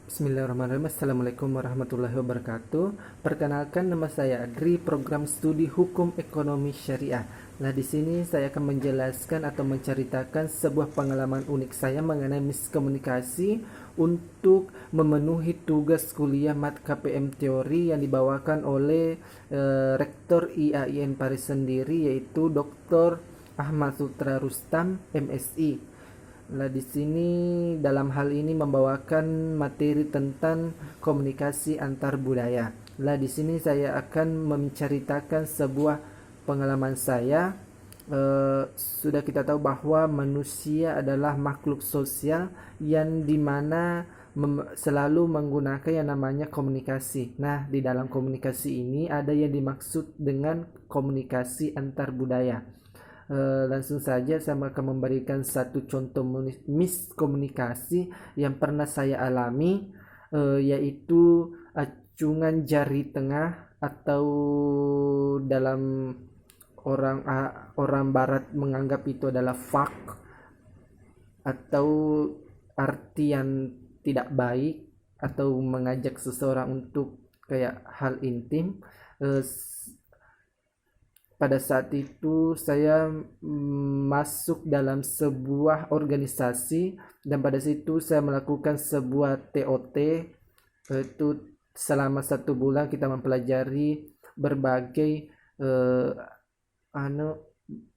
Bismillahirrahmanirrahim. Assalamualaikum warahmatullahi wabarakatuh. Perkenalkan, nama saya Adri, program studi Hukum Ekonomi Syariah. Nah, di sini saya akan menjelaskan atau menceritakan sebuah pengalaman unik saya mengenai miskomunikasi untuk memenuhi tugas kuliah mat KPM teori yang dibawakan oleh Rektor IAIN Paris sendiri, yaitu Dr. Ahmad Sutra Rustam, MSI. Nah, di sini dalam hal ini membawakan materi tentang komunikasi antar budaya. Nah, di sini saya akan menceritakan sebuah pengalaman saya. Sudah kita tahu bahwa manusia adalah makhluk sosial yang dimana selalu menggunakan yang namanya komunikasi. Nah, di dalam komunikasi ini ada yang dimaksud dengan komunikasi antar budaya. Langsung saja saya akan memberikan satu contoh miskomunikasi yang pernah saya alami, yaitu acungan jari tengah atau dalam orang barat menganggap itu adalah fuck, atau arti yang tidak baik atau mengajak seseorang untuk kayak hal intim. Eh, Pada saat itu saya masuk dalam sebuah organisasi, dan pada situ saya melakukan sebuah TOT, itu selama 1 bulan kita mempelajari berbagai eh, anu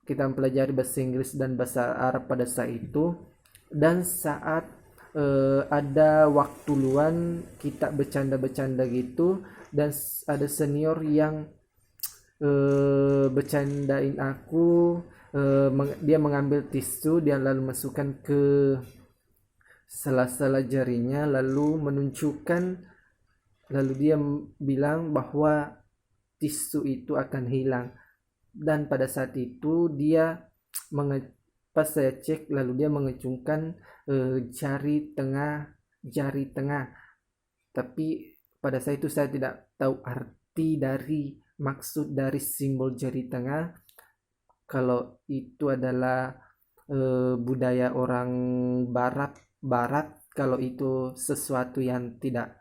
kita mempelajari bahasa Inggris dan bahasa Arab pada saat itu. Dan saat ada waktu luang kita bercanda-bercanda gitu, dan ada senior yang bercandain aku. Dia mengambil tisu, dia lalu masukkan ke sela-sela jarinya, lalu menunjukkan, lalu dia bilang bahwa tisu itu akan hilang. Dan pada saat itu dia pas saya cek, lalu dia mengacungkan jari tengah, tapi pada saat itu saya tidak tahu arti dari maksud dari simbol jari tengah, kalau itu adalah budaya orang barat, kalau itu sesuatu yang tidak,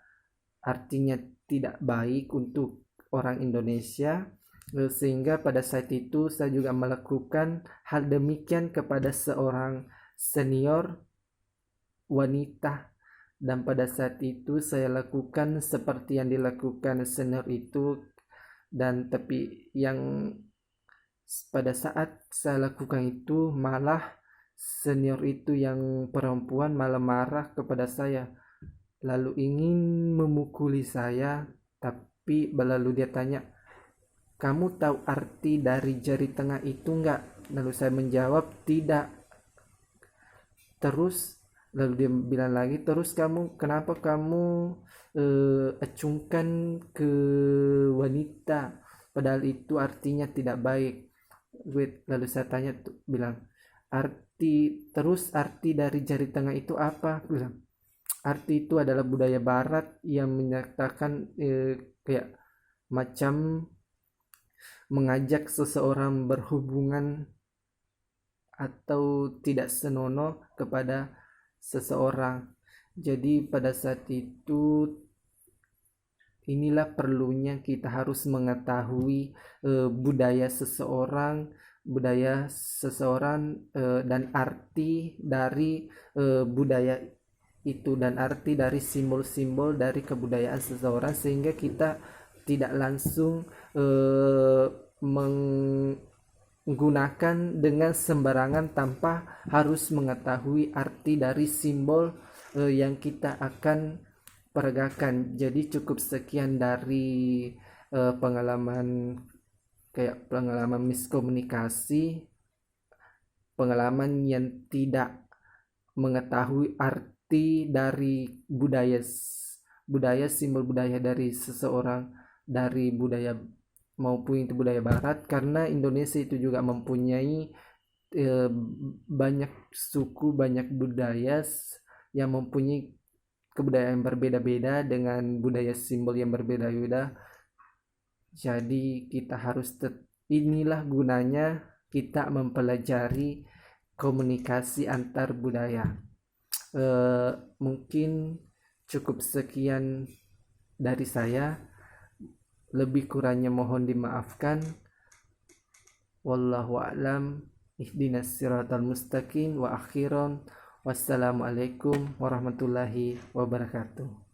artinya tidak baik untuk orang Indonesia. Sehingga pada saat itu saya juga melakukan hal demikian kepada seorang senior wanita, dan pada saat itu saya lakukan seperti yang dilakukan senior itu. Dan tapi yang pada saat saya lakukan itu, malah senior itu yang perempuan malah marah kepada saya, lalu ingin memukuli saya. Tapi lalu dia tanya, kamu tahu arti dari jari tengah itu enggak? Lalu saya menjawab tidak. Terus lalu dia bilang lagi, terus kenapa kamu acungkan ke wanita, padahal itu artinya tidak baik. Lalu saya tanya tuh, bilang, arti dari jari tengah itu apa? Bilang, arti itu adalah budaya barat yang menyatakan kayak macam mengajak seseorang berhubungan atau tidak senonoh kepada seseorang. Jadi pada saat itu, inilah perlunya kita harus mengetahui budaya seseorang, dan arti dari budaya itu, dan arti dari simbol-simbol dari kebudayaan seseorang, sehingga kita tidak langsung menggunakan dengan sembarangan tanpa harus mengetahui arti dari simbol yang kita akan peragakan. Jadi cukup sekian dari pengalaman miskomunikasi, pengalaman yang tidak mengetahui arti dari budaya simbol budaya dari seseorang, dari budaya maupun itu budaya barat, karena Indonesia itu juga mempunyai banyak suku, banyak budaya yang mempunyai kebudayaan yang berbeda-beda dengan budaya simbol yang berbeda-beda. Jadi kita harus inilah gunanya kita mempelajari komunikasi antar budaya. Mungkin Cukup sekian dari saya, lebih kurangnya mohon dimaafkan. Wallahu a'lam. Ihdinas siratal mustaqim wa akhiran. Wassalamualaikum warahmatullahi wabarakatuh.